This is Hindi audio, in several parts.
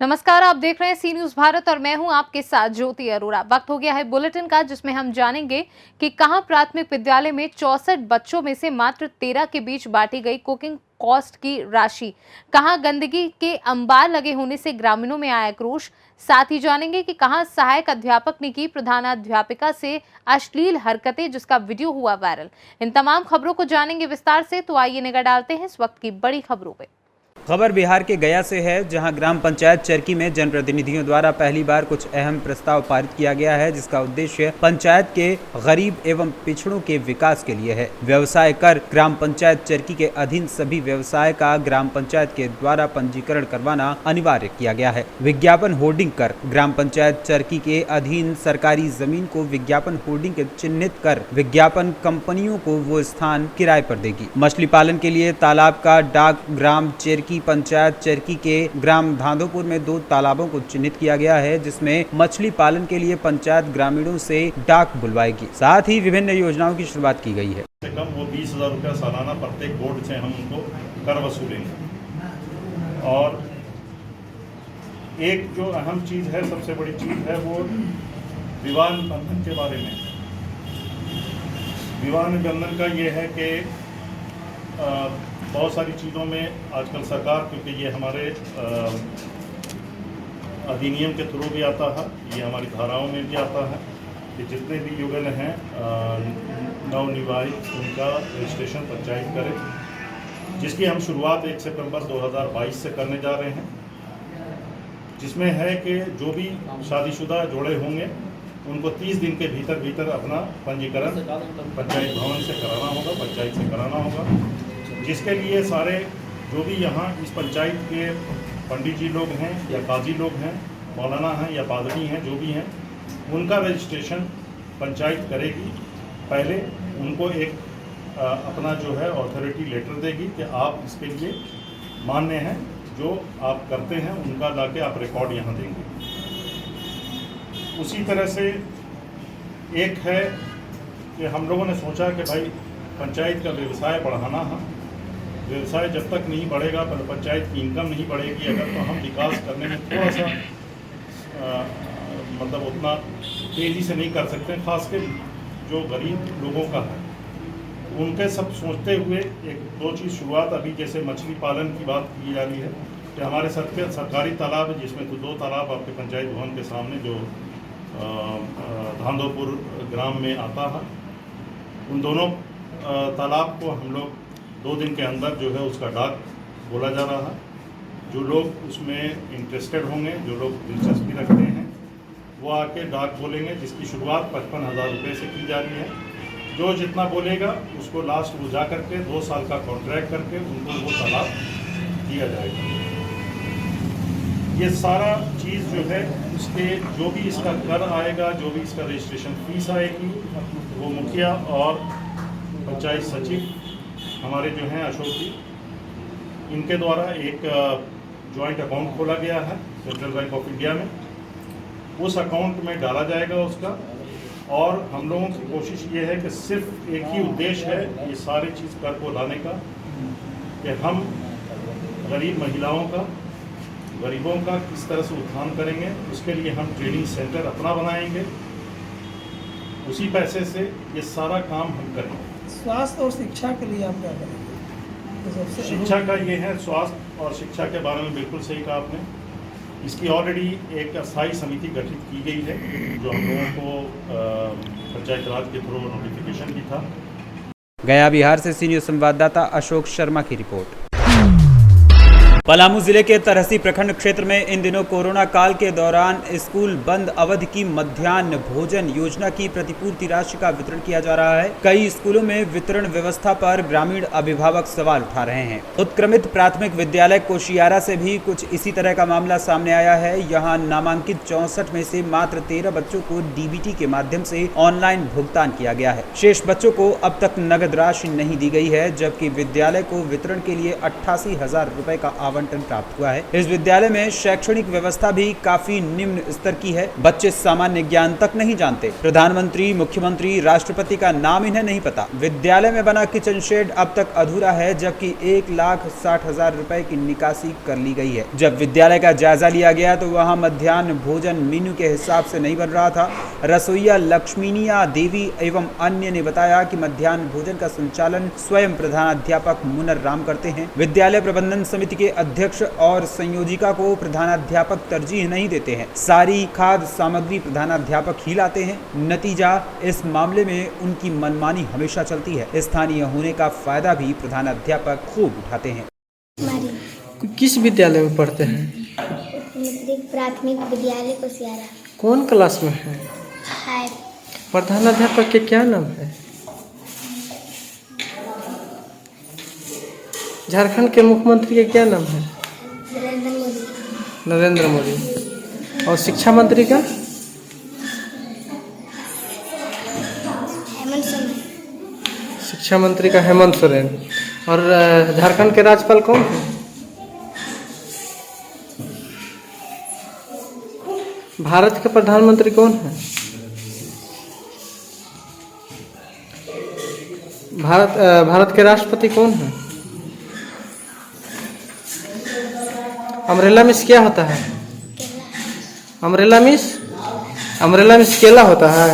नमस्कार, आप देख रहे हैं सी न्यूज भारत और मैं हूं आपके साथ ज्योति अरोड़ा। वक्त हो गया है बुलेटिन का, जिसमें हम जानेंगे कि कहां प्राथमिक विद्यालय में 64 बच्चों में से मात्र 13 के बीच बांटी गई कुकिंग कॉस्ट की राशि, कहां गंदगी के अंबार लगे होने से ग्रामीणों में आया क्रोश। साथ ही जानेंगे कि कहां सहायक अध्यापक ने की प्रधानाध्यापिका से अश्लील हरकतें, जिसका वीडियो हुआ वायरल। इन तमाम खबरों को जानेंगे विस्तार से, तो आइए निगाह डालते हैं इस वक्त की बड़ी खबरों पे। खबर बिहार के गया से है, जहां ग्राम पंचायत चरकी में जनप्रतिनिधियों द्वारा पहली बार कुछ अहम प्रस्ताव पारित किया गया है, जिसका उद्देश्य पंचायत के गरीब एवं पिछड़ों के विकास के लिए है। व्यवसाय कर ग्राम पंचायत चरकी के अधीन सभी व्यवसाय का ग्राम पंचायत के द्वारा पंजीकरण करवाना अनिवार्य किया गया है। विज्ञापन होर्डिंग कर ग्राम पंचायत चरकी के अधीन सरकारी जमीन को विज्ञापन होर्डिंग के चिन्हित कर विज्ञापन कंपनियों को वो स्थान किराए पर देगी। मछली पालन के लिए तालाब का डाक ग्राम चरकी पंचायत चरकी के ग्राम धांधोपुर में 2 तालाबों को चिन्हित किया गया है, जिसमें मछली पालन के लिए पंचायत ग्रामीणों से डाक बुलवाएगी। साथ ही विभिन्न योजनाओं की शुरुआत की गई है। कम वो 20,000 रुपया सालाना प्रत्येक बोर्ड से हम उनको कर वसूलेंगे। और एक जो अहम चीज़ है, सबसे बड़ी चीज़ है, वो विवाह निबंधन के बारे में। विवाह निबंधन का ये है कि बहुत सारी चीज़ों में आजकल सरकार, क्योंकि ये हमारे अधिनियम के थ्रू भी आता है, ये हमारी धाराओं में भी आता है कि जितने भी युगल हैं नवनिवाहित, उनका रजिस्ट्रेशन पंचायत करें, जिसकी हम शुरुआत 1 सितंबर 2022 से करने जा रहे हैं। जिसमें है कि जो भी शादीशुदा जोड़े होंगे उनको 30 दिन के भीतर अपना पंजीकरण पंचायत भवन से कराना होगा, पंचायत से कराना होगा। जिसके लिए सारे जो भी यहाँ इस पंचायत के पंडित जी लोग हैं या काजी लोग हैं, मौलाना हैं या पादरी हैं, जो भी हैं, उनका रजिस्ट्रेशन पंचायत करेगी। पहले उनको एक अपना जो है अथॉरिटी लेटर देगी कि आप इसके लिए मान्य हैं, जो आप करते हैं उनका लाके आप रिकॉर्ड यहाँ देंगे। उसी तरह से एक है कि हम लोगों ने सोचा कि भाई पंचायत का व्यवसाय बढ़ाना है। व्यवसाय जब तक नहीं बढ़ेगा, पंचायत की इनकम नहीं बढ़ेगी अगर, तो हम विकास करने में थोड़ा सा मतलब उतना तेज़ी से नहीं कर सकते। खासकर जो गरीब लोगों का है, उनके सब सोचते हुए एक 2 चीज़ शुरुआत अभी, जैसे मछली पालन की बात की जा रही है कि हमारे सरकारी तालाब है, जिसमें तो 2 तालाब आपके पंचायत भवन के सामने जो धांधोपुर ग्राम में आता है, उन दोनों तालाब को हम लोग 2 दिन के अंदर जो है उसका डाक बोला जा रहा है। जो लोग उसमें इंटरेस्टेड होंगे, जो लोग दिलचस्पी रखते हैं, वो आके डाक बोलेंगे, जिसकी शुरुआत 55,000 रुपये से की जा रही है। जो जितना बोलेगा उसको लास्ट वो जा करके 2 साल का कॉन्ट्रैक्ट करके उनको वो तालाब दिया जाएगा। ये सारा चीज़ जो है उसके जो भी इसका कर आएगा, जो भी इसका रजिस्ट्रेशन फीस आएगी, वो मुखिया और पंचायत सचिव हमारे जो हैं अशोक जी, इनके द्वारा एक जॉइंट अकाउंट खोला गया है सेंट्रल बैंक ऑफ इंडिया में। उस अकाउंट में डाला जाएगा उसका। और हम लोगों की कोशिश ये है कि सिर्फ एक ही उद्देश्य है ये सारी चीज़ कर को लाने का, कि हम गरीब महिलाओं का, गरीबों का किस तरह से उत्थान करेंगे। उसके लिए हम ट्रेनिंग सेंटर अपना बनाएंगे, उसी पैसे से ये सारा काम हम करेंगे। स्वास्थ्य और शिक्षा के लिए आप क्या करेंगे? तो शिक्षा का ये है, स्वास्थ्य और शिक्षा के बारे में बिल्कुल सही कहा आपने। इसकी ऑलरेडी एक अस्थायी समिति गठित की गई है, जो हम लोगों को पंचायत राज के थ्रू नोटिफिकेशन भी था। गया बिहार से सी न्यूज संवाददाता अशोक शर्मा की रिपोर्ट। पलामू जिले के तरहसी प्रखंड क्षेत्र में इन दिनों कोरोना काल के दौरान स्कूल बंद अवधि की मध्याह्न भोजन योजना की प्रतिपूर्ति राशि का वितरण किया जा रहा है। कई स्कूलों में वितरण व्यवस्था पर ग्रामीण अभिभावक सवाल उठा रहे हैं। उत्क्रमित प्राथमिक विद्यालय कोशियारा से भी कुछ इसी तरह का मामला सामने आया है। यहाँ नामांकित 64 में से मात्र 13 बच्चों को डीबीटी के माध्यम से ऑनलाइन भुगतान किया गया है। शेष बच्चों को अब तक नगद राशि नहीं दी गई है, जबकि विद्यालय को वितरण के लिए 88,000 रुपए का आवंटन प्राप्त हुआ है। इस विद्यालय में शैक्षणिक व्यवस्था भी काफी निम्न स्तर की है। बच्चे सामान्य ज्ञान तक नहीं जानते। प्रधानमंत्री, मुख्यमंत्री, राष्ट्रपति का नाम इन्हें नहीं पता। विद्यालय में बना किचन शेड अब तक अधूरा है, जबकि 1,60,000 रुपए की निकासी कर ली गई है। जब विद्यालय का जायजा लिया गया तो वहां मध्याह्न भोजन मेन्यू के हिसाब से नहीं बन रहा था। रसोइया लक्ष्मीनिया देवी एवं अन्य ने बताया कि मध्याह्न भोजन का संचालन स्वयं प्रधानाध्यापक मुनर राम करते हैं। विद्यालय प्रबंधन समिति के अध्यक्ष और संयोजिका को प्रधानाध्यापक तरजीह नहीं देते हैं। सारी खाद्य सामग्री प्रधानाध्यापक ही लाते हैं। नतीजा, इस मामले में उनकी मनमानी हमेशा चलती है। स्थानीय होने का फायदा भी प्रधानाध्यापक खूब उठाते हैं। किस विद्यालय में पढ़ते हैं? प्राथमिक विद्यालय कुसियारा। कौन क्लास में है? है प्रधानाध्यापक के क्या नाम है? झारखंड के मुख्यमंत्री के क्या नाम है? नरेंद्र मोदी। नरेंद्र मोदी। और शिक्षा मंत्री का? हेमंत सोरेन। शिक्षा मंत्री का हेमंत सोरेन। और झारखंड के राज्यपाल कौन है? भारत के प्रधानमंत्री कौन है? भारत के राष्ट्रपति कौन है? अम्ब्रेला मिस क्या होता है? अम्ब्रेला मिस केला होता है।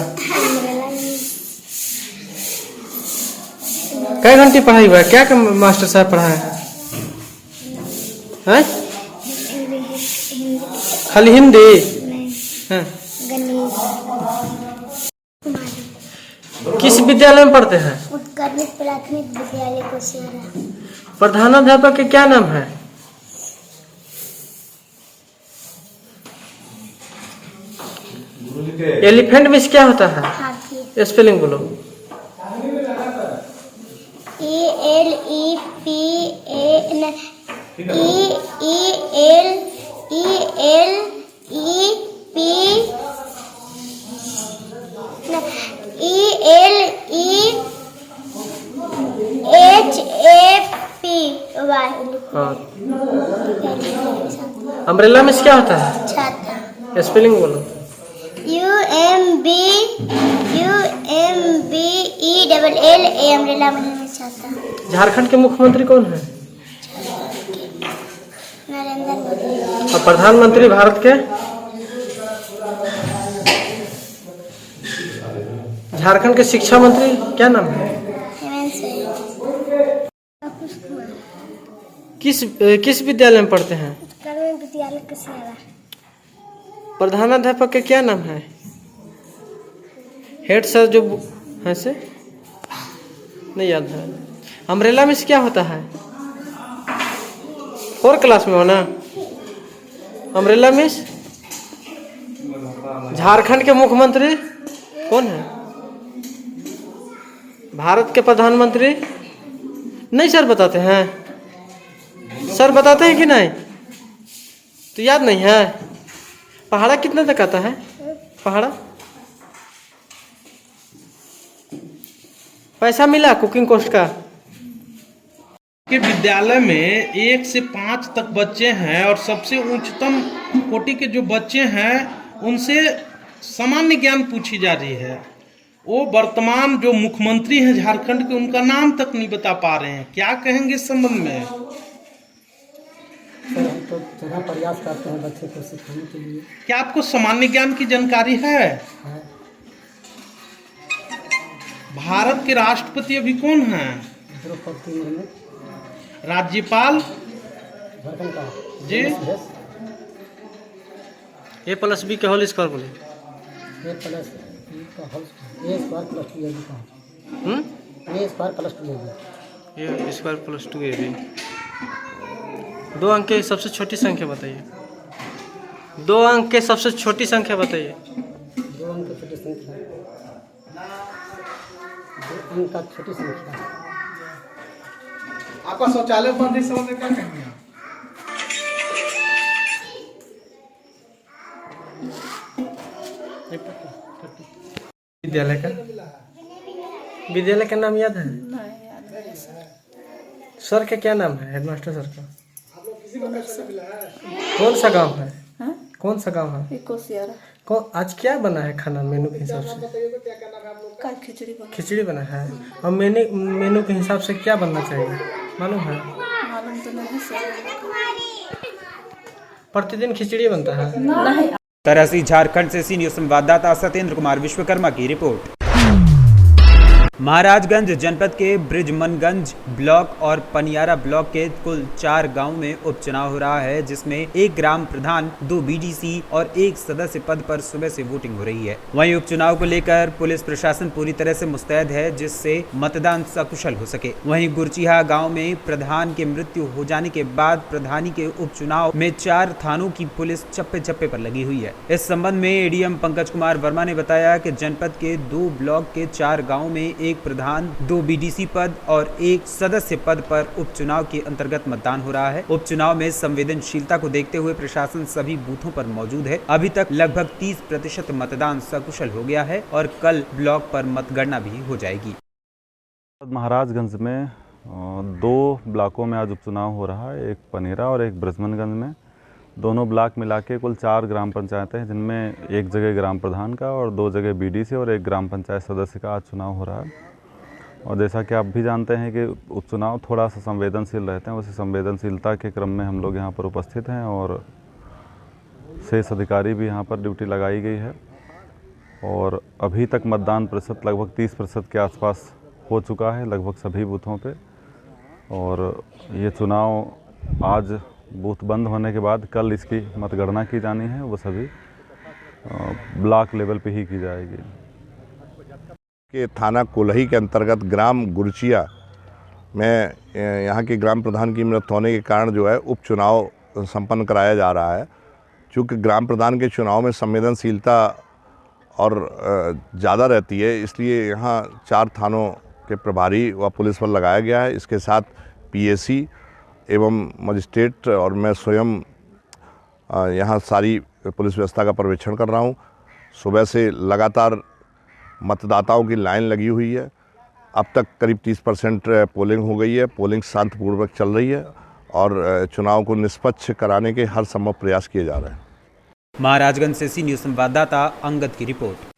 कई घंटे पढ़ाई हुआ है? क्या मास्टर साहब पढ़ाए हैं? खाली हिंदी? हाँ। किस विद्यालय में पढ़ते हैं? उत्कर्मित प्राथमिक विद्यालय कुसियारा। प्रधानाध्यापक के क्या नाम है? एलिफेंट मिस क्या होता है? हाथी। स्पेलिंग बोलो। अम्ब्रेला मिस क्या होता है? छाता। स्पेलिंग बोलो। UMBELLA अम्ब्रेला में छाता। झारखंड के मुख्यमंत्री कौन है? नरेंद्र मोदी। और प्रधानमंत्री भारत के? झारखंड के शिक्षा मंत्री क्या नाम है? हेमंत सोरेन। किस विद्यालय में पढ़ते हैं? उत्कर्मित विद्यालय कुसियारा। प्रधानाध्यापक के क्या नाम है? हेड सर जो है से नहीं याद है। अम्ब्रेला मिस क्या होता है? 4 क्लास में हो ना? Umbrella miss. झारखंड के मुख्यमंत्री कौन है? भारत के प्रधानमंत्री? नहीं सर बताते हैं। सर बताते हैं कि नहीं? तो याद नहीं है। पहाड़ा कितना तक आता है? पहाड़ा पैसा मिला कुकिंग कोर्स का? के विद्यालय में 1 से 5 तक बच्चे हैं और सबसे उच्चतम कोटि के जो बच्चे हैं उनसे सामान्य ज्ञान पूछी जा रही है। वो वर्तमान जो मुख्यमंत्री हैं झारखंड के, उनका नाम तक नहीं बता पा रहे हैं। क्या कहेंगे इस संबंध में? सर हम तो जगह प्रयास करते हैं बच्चे को सिखाने के लिए। क्या आपको सामान्य ज्ञान की जानकारी है? भारत के राष्ट्रपति अभी कौन हैं? द्रौपदी मुर्मू। राज्यपाल झारखंड का जी A+B के होल स्क्वायर बोले। A प्लस B का whole A square plus 2AB का। A square plus 2AB। A square plus 2AB। 2 अंक की सबसे छोटी संख्या बताइए। 2 अंक की सबसे छोटी संख्या बताइए। 2 अंक की छोटी संख्या। 2 अंक का छोटी संख्या। आपका शौचालय बंद है, समझ में क्या कहेंगे? विद्यालय का नाम याद है? सर का क्या नाम है? हेडमास्टर सर का? कौन सा गांव है? कौन सा गांव है? कोसियारा कौन आज क्या बना है खाना मेनू के हिसाब से? का खिचड़ी बना खिचड़ी बना है। और मेनू के हिसाब से क्या बनना चाहिए मालूम है? मालूम तो नहीं सर। प्रतिदिन खिचड़ी बनता है। नहीं तरसी झारखंड से सी न्यूज संवाददाता सत्येंद्र कुमार विश्वकर्मा की रिपोर्ट। महाराजगंज जनपद के ब्रिजमनगंज ब्लॉक और पनियारा ब्लॉक के कुल 4 गांव में उपचुनाव हो रहा है, जिसमें एक ग्राम प्रधान, 2 बीडीसी और 1 सदस्य पद पर सुबह से वोटिंग हो रही है। वहीं उपचुनाव को लेकर पुलिस प्रशासन पूरी तरह से मुस्तैद है, जिससे मतदान सकुशल हो सके। वहीं गुरचीहा गांव में प्रधान की मृत्यु हो जाने के बाद प्रधानी के उपचुनाव में 4 थानों की पुलिस चप्पे चप्पे पर लगी हुई है। इस संबंध में एडीएम पंकज कुमार वर्मा ने बताया कि जनपद के 2 ब्लॉक के 4 गाँव में एक प्रधान, 2 बीडीसी पद और 1 सदस्य पद पर उपचुनाव के अंतर्गत मतदान हो रहा है। उपचुनाव में संवेदनशीलता को देखते हुए प्रशासन सभी बूथों पर मौजूद है। अभी तक लगभग 30% मतदान सकुशल हो गया है और कल ब्लॉक पर मतगणना भी हो जाएगी। महाराजगंज में 2 ब्लॉकों में आज उपचुनाव हो रहा है, एक पनेरा और एक ब्रिजमनगंज में। दोनों ब्लॉक मिला के कुल 4 ग्राम पंचायतें हैं, जिनमें एक जगह ग्राम प्रधान का और 2 जगह बीडीसी और 1 ग्राम पंचायत सदस्य का आज चुनाव हो रहा है। और जैसा कि आप भी जानते हैं कि उपचुनाव थोड़ा सा संवेदनशील रहते हैं, उसी संवेदनशीलता के क्रम में हम लोग यहाँ पर उपस्थित हैं और शेष अधिकारी भी यहाँ पर ड्यूटी लगाई गई है। और अभी तक मतदान प्रतिशत लगभग 30% के आसपास हो चुका है लगभग सभी बूथों पे। और ये चुनाव आज बूथ बंद होने के बाद कल इसकी मतगणना की जानी है, वो सभी ब्लॉक लेवल पे ही की जाएगी। के थाना कोल्ही के अंतर्गत ग्राम गुरचिया में यहाँ के ग्राम प्रधान की मृत्यु होने के कारण जो है उपचुनाव संपन्न कराया जा रहा है। चूँकि ग्राम प्रधान के चुनाव में संवेदनशीलता और ज़्यादा रहती है, इसलिए यहाँ 4 थानों के प्रभारी व पुलिस बल लगाया गया है। इसके साथ पीएसी एवं मजिस्ट्रेट और मैं स्वयं यहाँ सारी पुलिस व्यवस्था का पर्यवेक्षण कर रहा हूँ। सुबह से लगातार मतदाताओं की लाइन लगी हुई है। अब तक करीब 30% पोलिंग हो गई है। पोलिंग शांतिपूर्वक चल रही है और चुनाव को निष्पक्ष कराने के हर संभव प्रयास किए जा रहे हैं। महाराजगंज से सी न्यूज संवाददाता अंगद की रिपोर्ट।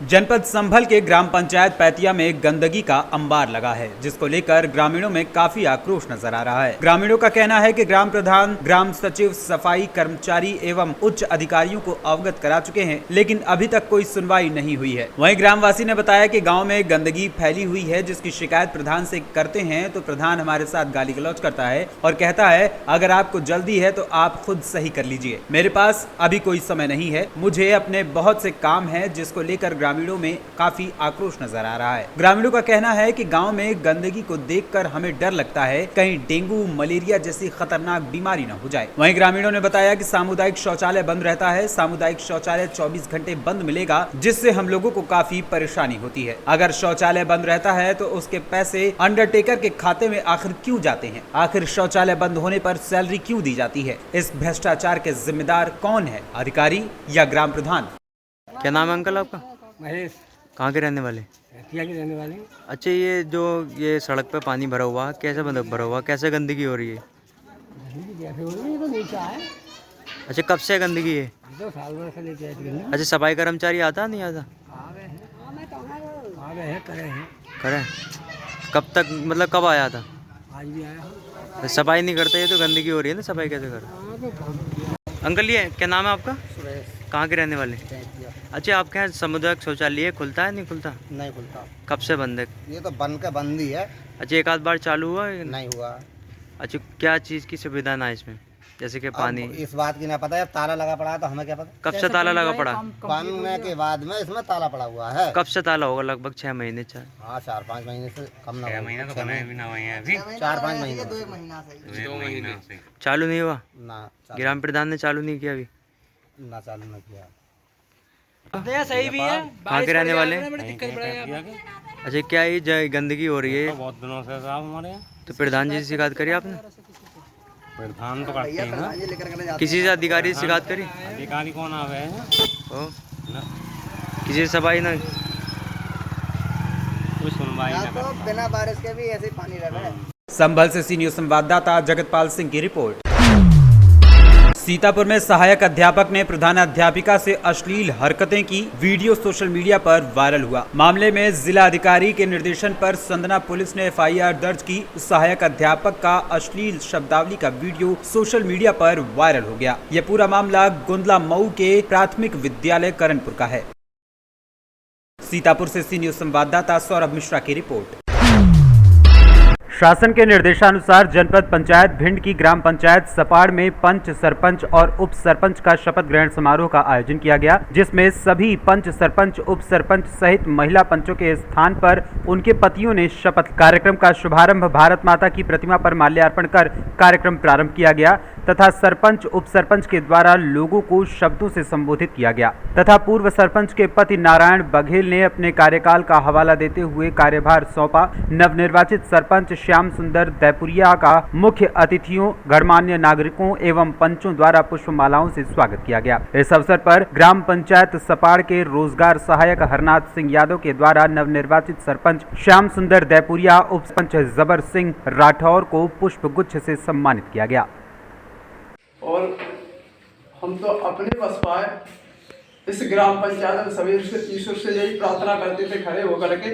जनपद संभल के ग्राम पंचायत पैतिया में गंदगी का अंबार लगा है, जिसको लेकर ग्रामीणों में काफी आक्रोश नजर आ रहा है। ग्रामीणों का कहना है कि ग्राम प्रधान, ग्राम सचिव, सफाई कर्मचारी एवं उच्च अधिकारियों को अवगत करा चुके हैं, लेकिन अभी तक कोई सुनवाई नहीं हुई है। वहीं ग्रामवासी ने बताया कि गांव में गंदगी फैली हुई है, जिसकी शिकायत प्रधान से करते हैं तो प्रधान हमारे साथ गाली गलौज करता है और कहता है अगर आपको जल्दी है तो आप खुद सही कर लीजिए, मेरे पास अभी कोई समय नहीं है, मुझे अपने बहुत से काम है, जिसको लेकर ग्रामीणों में काफी आक्रोश नजर आ रहा है। ग्रामीणों का कहना है कि गांव में गंदगी को देखकर हमें डर लगता है कहीं डेंगू, मलेरिया जैसी खतरनाक बीमारी न हो जाए। वहीं ग्रामीणों ने बताया कि सामुदायिक शौचालय बंद रहता है। सामुदायिक शौचालय 24 घंटे बंद मिलेगा, जिससे हम लोगों को काफी परेशानी होती है। अगर शौचालय बंद रहता है तो उसके पैसे अंडरटेकर के खाते में आखिर क्यों जाते हैं? आखिर शौचालय बंद होने पर सैलरी क्यों दी जाती है? इस भ्रष्टाचार के जिम्मेदार कौन है, अधिकारी या ग्राम प्रधान? क्या नाम है अंकल आपका? महेश कहाँ के रहने वाले? पैतिया के रहने वाले। अच्छा, ये सड़क पे पानी भरा हुआ, कैसे भरा हुआ, कैसे गंदगी हो रही है? जैसे हो रही है तो नीचा है। अच्छा, कब से गंदगी है? 2 साल भर से लेते हैं। अच्छा, सफाई कर्मचारी आता नहीं आता? आ रहे हैं करे। कब तक, मतलब कब आया था? आज भी आया हूँ। तो सफाई नहीं करते, ये तो गंदगी हो रही है ना, सफाई कैसे कर? अंकल ये क्या नाम है आपका? कहाँ के रहने वाले? अच्छा, आपके यहाँ सामुदायिक शौचालय खुलता है नहीं खुलता? नहीं खुलता। कब से बंद है? ये तो बंद ही है। अच्छा, एक आध बार चालू हुआ? नहीं हुआ। अच्छा, क्या चीज़ की सुविधा ना इसमें, जैसे कि पानी? इस बात की ना पता है, ताला लगा पड़ा है तो हमें क्या पता। कब से ताला लगा पड़ा? बनने के बाद में इसमें ताला पड़ा हुआ है। कब से ताला होगा? लगभग 6 महीने। हाँ, 4-5 महीने से कम ना। 6 महीना तो बने भी ना हुए हैं अभी। 4-5 महीने। 2 महीने से चालू नहीं हुआ ना। ग्राम प्रधान ने चालू नहीं किया अभी? ना चालू ना किया। सही भी है। कहाँ के रहने वाले? अच्छा, क्या ये गंदगी हो रही है बहुत दिनों से साहब हमारे यहाँ? तो प्रधान जी से शिकायत करी आपने? प्रधान तो करते हैं ना। किसी से अधिकारी से शिकायत करी? अधिकारी कौन आ गए हैं? किसी से सफाई ना? कुछ सुनवाई ना। बिना बारिश के भी ऐसे पानी रह रहा है। संभल से सी न्यूज संवाददाता जगतपाल सिंह की रिपोर्ट। सीतापुर में सहायक अध्यापक ने प्रधानाध्यापिका से अश्लील हरकतें की, वीडियो सोशल मीडिया पर वायरल हुआ। मामले में जिला अधिकारी के निर्देशन पर संदना पुलिस ने एफआईआर दर्ज की। सहायक अध्यापक का अश्लील शब्दावली का वीडियो सोशल मीडिया पर वायरल हो गया। यह पूरा मामला गोंदला मऊ के प्राथमिक विद्यालय करणपुर का है। सीतापुर से सी न्यूज संवाददाता सौरभ मिश्रा की रिपोर्ट। शासन के निर्देशानुसार जनपद पंचायत भिंड की ग्राम पंचायत सपाड़ में पंच, सरपंच और उप सरपंच का शपथ ग्रहण समारोह का आयोजन किया गया, जिसमें सभी पंच, सरपंच, उप सरपंच सहित महिला पंचों के स्थान पर उनके पतियों ने शपथ। कार्यक्रम का शुभारंभ भारत माता की प्रतिमा पर माल्यार्पण कर कार्यक्रम प्रारंभ किया गया तथा सरपंच, उप सरपंच के द्वारा लोगों को शब्दों से संबोधित किया गया तथा पूर्व सरपंच के पति नारायण बघेल ने अपने कार्यकाल का हवाला देते हुए कार्यभार सौंपा। नवनिर्वाचित सरपंच श्याम सुंदर दैपुरिया का मुख्य अतिथियों, गणमान्य नागरिकों एवं पंचों द्वारा पुष्पमालाओं से स्वागत किया गया। इस अवसर पर ग्राम पंचायत सपाड़ के रोजगार सहायक हरनाथ सिंह यादव के द्वारा नवनिर्वाचित सरपंच श्याम सुंदर दैपुरिया, उप सरपंच जबर सिंह राठौर को पुष्प गुच्छ से सम्मानित किया गया। और हम तो अपने बस पाए इस ग्राम पंचायत में सभी ईश्वर से यही प्रार्थना करते थे खड़े होकर के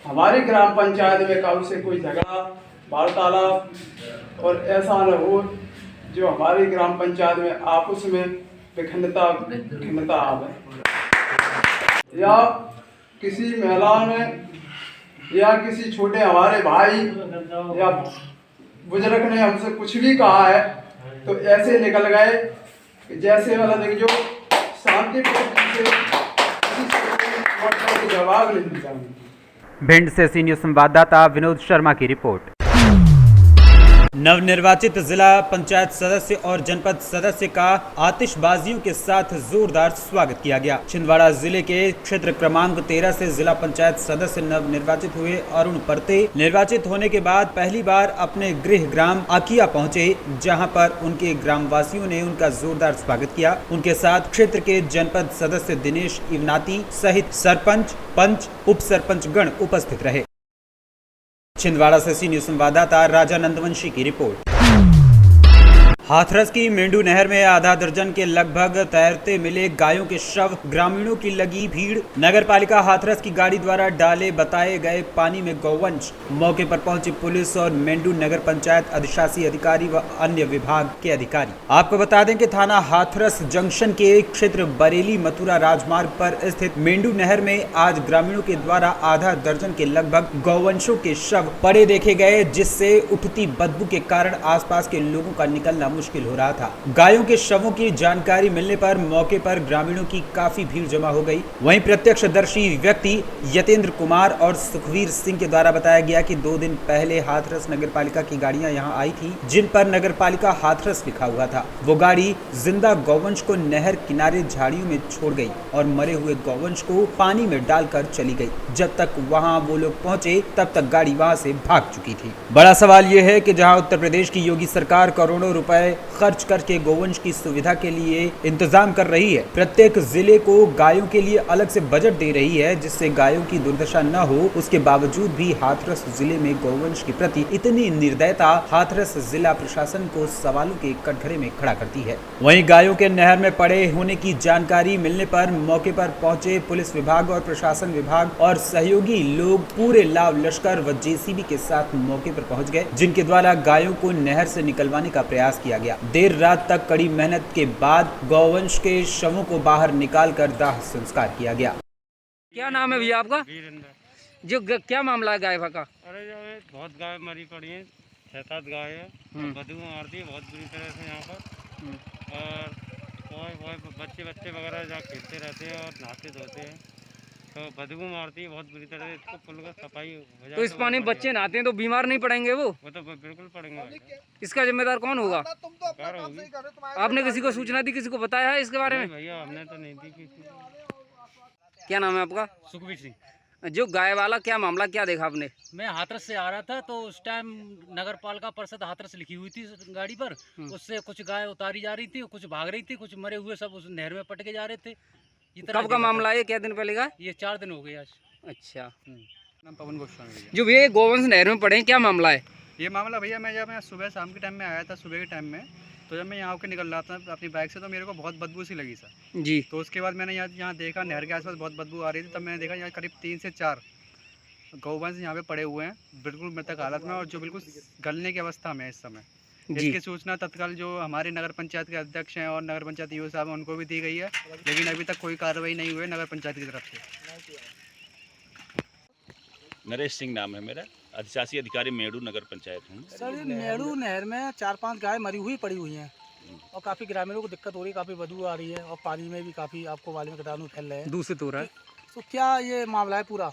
हमारी ग्राम पंचायत में कब से कोई झगड़ा, वार्तालाप और ऐसा न हो जो हमारी ग्राम पंचायत में आपस में विखंडता आवे, या किसी महिला ने या किसी छोटे हमारे भाई या बुजुर्ग ने हमसे कुछ भी कहा है तो ऐसे निकल गए कि जैसे वाला देख जो शांति से जवाब नहीं दिया। भिंड से सी न्यूज संवाददाता विनोद शर्मा की रिपोर्ट। नवनिर्वाचित जिला पंचायत सदस्य और जनपद सदस्य का आतिशबाजियों के साथ जोरदार स्वागत किया गया। छिंदवाड़ा जिले के क्षेत्र क्रमांक 13 से जिला पंचायत सदस्य नवनिर्वाचित हुए अरुण परते निर्वाचित होने के बाद पहली बार अपने गृह ग्राम आकिया पहुंचे, जहां पर उनके ग्रामवासियों ने उनका जोरदार स्वागत किया। उनके साथ क्षेत्र के जनपद सदस्य दिनेश इवनाती सहित सरपंच, पंच, उप सरपंच गण उपस्थित रहे। छिंदवाड़ा से सी न्यूज संवाददाता राजा नंदवंशी की रिपोर्ट। हाथरस की मेंढू नहर में आधा दर्जन के लगभग तैरते मिले गायों के शव, ग्रामीणों की लगी भीड़। नगरपालिका हाथरस की गाड़ी द्वारा डाले बताए गए पानी में गौवंश। मौके पर पहुंची पुलिस और मेंढू नगर पंचायत अधिशासी अधिकारी व अन्य विभाग के अधिकारी। आपको बता दें कि थाना हाथरस जंक्शन के क्षेत्र बरेली मथुरा राजमार्ग पर स्थित मेंढू नहर में आज ग्रामीणों के द्वारा आधा दर्जन के लगभग गौवंशों के शव पड़े देखे गए, जिससे उठती बदबू के कारण आसपास के लोगों का निकलना मुश्किल हो रहा था। गायों के शवों की जानकारी मिलने पर मौके पर ग्रामीणों की काफी भीड़ जमा हो गई। वहीं प्रत्यक्षदर्शी व्यक्ति यतेंद्र कुमार और सुखवीर सिंह के द्वारा बताया गया कि 2 दिन पहले हाथरस नगरपालिका की गाड़ियां यहां आई थी, जिन पर नगरपालिका हाथरस लिखा हुआ था। वो गाड़ी जिंदा गौवंश को नहर किनारे झाड़ियों में छोड़ गई और मरे हुए गौवंश को पानी में डालकर चली गई। जब तक वहां वो लोग पहुंचे तब तक गाड़ी वहां से भाग चुकी थी। बड़ा सवाल ये है कि जहां उत्तर प्रदेश की योगी सरकार करोड़ों रुपए खर्च करके गोवंश की सुविधा के लिए इंतजाम कर रही है, प्रत्येक जिले को गायों के लिए अलग से बजट दे रही है जिससे गायों की दुर्दशा न हो, उसके बावजूद भी हाथरस जिले में गोवंश के प्रति इतनी निर्दयता हाथरस जिला प्रशासन को सवालों के कटघरे में खड़ा करती है। वहीं गायों के नहर में पड़े होने की जानकारी मिलने पर मौके पर पहुंचे पुलिस विभाग और प्रशासन विभाग और सहयोगी लोग पूरे लाव लश्कर व जेसीबी के साथ मौके पर पहुंच गए, जिनके द्वारा गायों को नहर से निकलवाने का प्रयास किया गया। देर रात तक कड़ी मेहनत के बाद गौवंश के शवों को बाहर निकालकर दाह संस्कार किया गया। क्या नाम है भैया आपका? जो क्या मामला है गाय का? अरे बहुत गाय मरी पड़ी है, 6-7 गाय है, बदबू मारती है बहुत बुरी तरह से यहाँ पर। और बच्चे वगैरह जहाँ खेलते रहते हैं और नहाते धोते हैं तो बदबू मारती है बहुत बुरी तरह से। इसको पुल का सफाई हो जाए तो इस पानी में बच्चे नहाते हैं तो बीमार नहीं पड़ेंगे वो तो बिल्कुल पड़ेंगे। इसका जिम्मेदार कौन होगा? आपने किसी को सूचना दी, किसी को बताया है इसके बारे में? भैया हमने तो नहीं दी किसी को। क्या नाम है आपका? सुखवीर सिंह। जो गाय वाला क्या मामला, क्या देखा आपने? मैं हाथरस से आ रहा था तो उस टाइम नगर पालिका परिषद हाथरस लिखी हुई थी गाड़ी पर, उससे कुछ गाय उतारी जा रही थी, कुछ भाग रही थी, कुछ मरे हुए सब उस नहर में पटके जा रहे थे। कब का मामला है? क्या दिन पहले का? ये 4 दिन हो गए आज। अच्छा। नाम पवन गोस्वामी। जो ये गोवंश नहर में पड़े, क्या मामला है? ये मामला भैया, मैं जब मैं सुबह शाम के टाइम में आया था, सुबह के टाइम में, तो जब मैं यहाँ होकर निकल रहा था अपनी बाइक से, तो मेरे को बहुत बदबू सी लगी सर जी। तो उसके बाद मैंने यहाँ देखा, नहर के आसपास बहुत बदबू आ रही थी। तब मैंने देखा यहाँ करीब 3 से 4 गौवंश यहाँ पे पड़े हुए हैं, बिल्कुल मृतक हालत में, और जो बिल्कुल गलने की अवस्था में है इस समय। इसकी सूचना तत्काल जो हमारे नगर पंचायत के अध्यक्ष हैं और नगर पंचायत ईओ साहब हैं, उनको भी दी गई है, लेकिन अभी तक कोई कार्रवाई नहीं हुई है नगर पंचायत की तरफ से। नरेश सिंह नाम है मेरा, अधिशासी अधिकारी मेड़ू नगर पंचायत हूँ। सर, ये मेड़ू नहर में 4-5 गाय मरी हुई पड़ी हुई हैं और काफ़ी ग्रामीणों को दिक्कत हो रही है, काफ़ी बदबू आ रही है और पानी में भी काफ़ी आपको वाले में कीटाणु फैल रहे हैं, दूषित हो रहा है। तो क्या ये मामला है पूरा?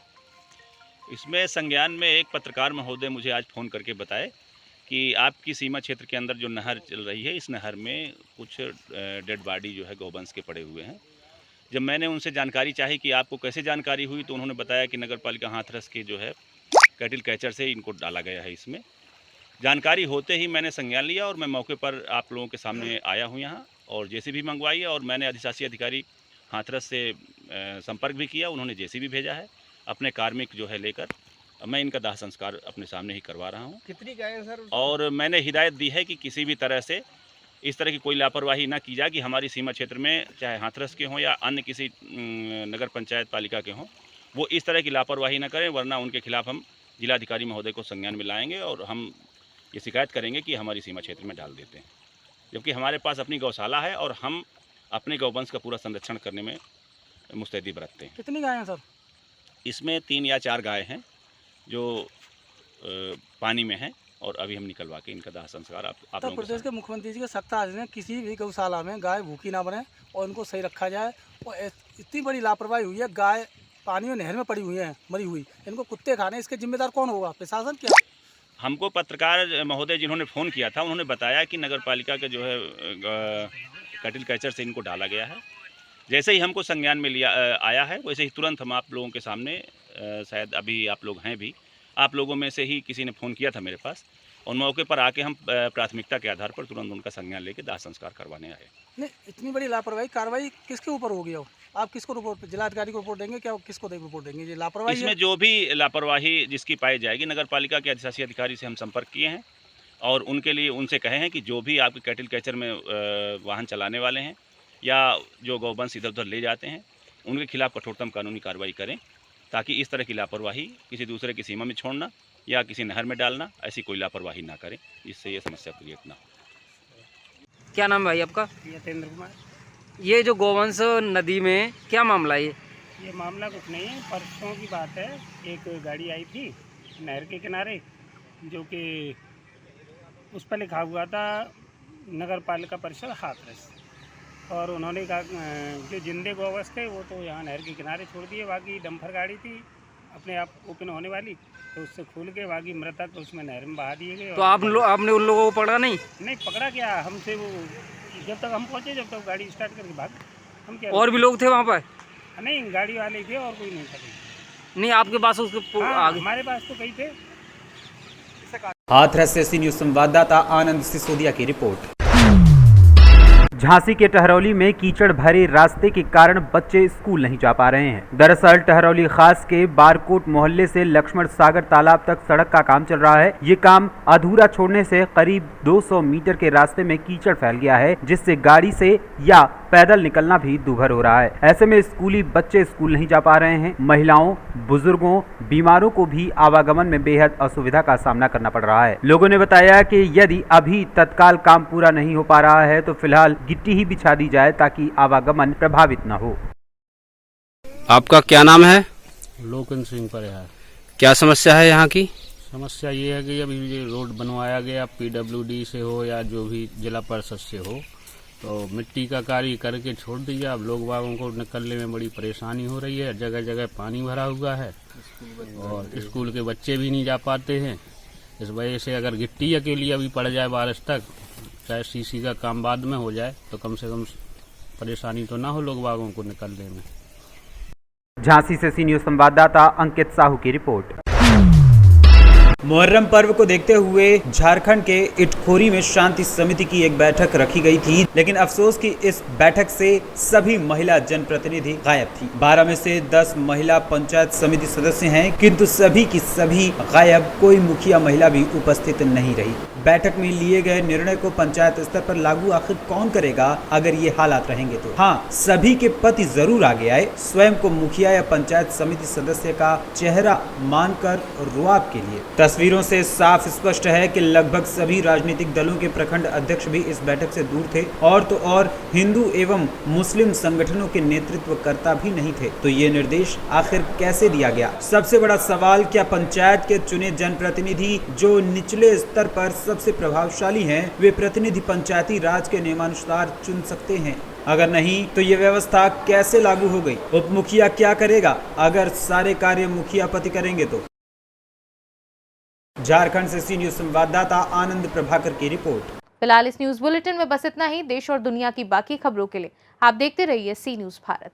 इसमें संज्ञान में एक पत्रकार महोदय मुझे आज फ़ोन करके बताए कि आपकी सीमा क्षेत्र के अंदर जो नहर चल रही है, इस नहर में कुछ डेड बॉडी जो है गौवंश के पड़े हुए हैं। जब मैंने उनसे जानकारी चाही कि आपको कैसे जानकारी हुई, तो उन्होंने बताया कि नगर पालिका हाथरस के जो है कैटल कैचर से इनको डाला गया है। इसमें जानकारी होते ही मैंने संज्ञान लिया और मैं मौके पर आप लोगों के सामने आया हूँ यहाँ, और जेसीबी मंगवाई है, और मैंने अधिशासी अधिकारी हाथरस से संपर्क भी किया। उन्होंने जेसीबी भेजा है अपने कार्मिक जो है लेकर। मैं इनका दाह संस्कार अपने सामने ही करवा रहा हूँ। कितनी गाय सर? और मैंने हिदायत दी है कि किसी भी तरह से इस तरह की कोई लापरवाही ना की जाए कि हमारी सीमा क्षेत्र में चाहे हाथरस के हों या अन्य किसी नगर पंचायत पालिका के हों, वो इस तरह की लापरवाही ना करें, वरना उनके खिलाफ हम जिलाधिकारी महोदय को संज्ञान में लाएंगे और हम ये शिकायत करेंगे कि हमारी सीमा क्षेत्र में डाल देते हैं, जबकि हमारे पास अपनी गौशाला है और हम अपने गौवंश का पूरा संरक्षण करने में मुस्तैदी बरतते हैं। कितनी गाय हैं सर? इसमें 3 या 4 गाय हैं जो पानी में हैं, और अभी हम निकलवा के इनका दाह संस्कार आप उत्तर प्रदेश के मुख्यमंत्री जी के सख्त आदेश हैं किसी भी गौशाला में गाय भूखी ना बने और उनको सही रखा जाए। और इतनी बड़ी लापरवाही हुई है, गाय पानी में नहर में पड़ी हुई है मरी हुई, इनको कुत्ते खाने, इसके जिम्मेदार कौन होगा? प्रशासन क्या? हमको पत्रकार महोदय जिन्होंने फ़ोन किया था, उन्होंने बताया कि नगर पालिका के जो है कैटल कैचर से इनको डाला गया है। जैसे ही हमको संज्ञान में लिया आया है, वैसे ही तुरंत हम आप लोगों के सामने, शायद अभी आप लोग हैं भी, आप लोगों में से ही किसी ने फ़ोन किया था मेरे पास, और मौके पर आके हम प्राथमिकता के आधार पर तुरंत उनका संज्ञान लेके दाह संस्कार करवाने आए। नहीं, इतनी बड़ी लापरवाही, कार्रवाई किसके ऊपर होगी? अब आप किसको रिपोर्ट, जिलाधिकारी को रिपोर्ट देंगे क्या? किसको रिपोर्ट देंगे? ये लापरवाही इसमें जो भी लापरवाही जिसकी पाई जाएगी, नगर पालिका के अधिशासी अधिकारी से हम संपर्क किए हैं और उनके लिए उनसे कहे हैं कि जो भी आपके कैटल कैचर में वाहन चलाने वाले हैं या जो गौवंश इधर उधर ले जाते हैं, उनके खिलाफ कठोरतम कानूनी कार्रवाई करें, ताकि इस तरह की लापरवाही किसी दूसरे की सीमा में छोड़ना या किसी नहर में डालना, ऐसी कोई लापरवाही ना करें, जिससे ये समस्या क्रिएट ना हो। क्या नाम है भाई आपका? यतेंद्र कुमार। ये जो गौवंश नदी में क्या मामला है? ये मामला कुछ नहीं है, परसों की बात है। एक गाड़ी आई थी नहर के किनारे, जो कि उस पर लिखा हुआ था नगर पालिका परिषद हाथरस, और उन्होंने कहा जो जिंदे गौवंश थे वो तो यहाँ नहर के किनारे छोड़ दिए। बाकी डंपर गाड़ी थी अपने आप ओपन होने वाली, तो उससे खुल के बाकी मृतक उसमें नहर में बहा दिए गए। तो आपने उन लोगों को पकड़ा नहीं? नहीं पकड़ा, क्या हमसे वो, जब तक हम पहुँचे जब तक गाड़ी स्टार्ट करके भाग। हम क्या, और भी लोग थे वहाँ पर? नहीं, गाड़ी वाले थे और कोई नहीं था। नहीं, आपके पास उसके आगे? हमारे पास तो कई थे। हाथरस से सी न्यूज़ संवाददाता आनंद सिसोदिया की रिपोर्ट। झांसी के टहरौली में कीचड़ भरे रास्ते के कारण बच्चे स्कूल नहीं जा पा रहे हैं। दरअसल टहरौली खास के बारकोट मोहल्ले से लक्ष्मण सागर तालाब तक सड़क का काम चल रहा है। ये काम अधूरा छोड़ने से करीब 200 मीटर के रास्ते में कीचड़ फैल गया है, जिससे गाड़ी से या पैदल निकलना भी दुभर हो रहा है। ऐसे में स्कूली बच्चे स्कूल नहीं जा पा रहे हैं। महिलाओं, बुजुर्गों, बीमारों को भी आवागमन में बेहद असुविधा का सामना करना पड़ रहा है। लोगों ने बताया कि यदि अभी तत्काल काम पूरा नहीं हो पा रहा है तो फिलहाल गिट्टी ही बिछा दी जाए ताकि आवागमन प्रभावित न हो। आपका क्या नाम है? लोकन सिंह परिहार। क्या समस्या है यहाँ की? समस्या ये है कि अभी ये रोड बनवाया गया, PWD से हो या जो भी जिला परिषद से हो, तो मिट्टी का कार्य करके छोड़ दिया। अब लोग बागों को निकलने में बड़ी परेशानी हो रही है, जगह जगह पानी भरा हुआ है और स्कूल के बच्चे भी नहीं जा पाते हैं। इस वजह से अगर गिट्टी अकेली अभी पड़ जाए बारिश तक, चाहे सीसी का काम बाद में हो जाए, तो कम से कम परेशानी तो ना हो लोग बागों को निकलने में। झांसी से सी न्यूज़ संवाददाता अंकित साहू की रिपोर्ट। मुहर्रम पर्व को देखते हुए झारखंड के इटखोरी में शांति समिति की एक बैठक रखी गई थी, लेकिन अफसोस कि इस बैठक से सभी महिला जनप्रतिनिधि गायब थी। 12 में से 10 महिला पंचायत समिति सदस्य हैं, किंतु सभी की सभी गायब, कोई मुखिया महिला भी उपस्थित नहीं रही। बैठक में लिए गए निर्णय को पंचायत स्तर पर लागू आखिर कौन करेगा अगर ये हालात रहेंगे तो? हाँ, सभी के पति जरूर आगे आए, स्वयं को मुखिया या पंचायत समिति सदस्य का चेहरा मानकर रुआब के लिए। तस्वीरों से साफ स्पष्ट है कि लगभग सभी राजनीतिक दलों के प्रखंड अध्यक्ष भी इस बैठक से दूर थे, और तो और हिंदू एवं मुस्लिम संगठनों के नेतृत्वकर्ता भी नहीं थे। तो ये निर्देश आखिर कैसे दिया गया? सबसे बड़ा सवाल, क्या पंचायत के चुने जनप्रतिनिधि जो निचले स्तर पर सबसे प्रभावशाली हैं, वे प्रतिनिधि पंचायती राज के नियमानुसार चुन सकते हैं? अगर नहीं तो ये व्यवस्था कैसे लागू हो गई? उप मुखिया क्या करेगा अगर सारे कार्य मुखिया पति करेंगे तो? झारखंड से सी न्यूज संवाददाता आनंद प्रभाकर की रिपोर्ट। फिलहाल इस न्यूज बुलेटिन में बस इतना ही। देश और दुनिया की बाकी खबरों के लिए आप देखते रहिए सी न्यूज भारत।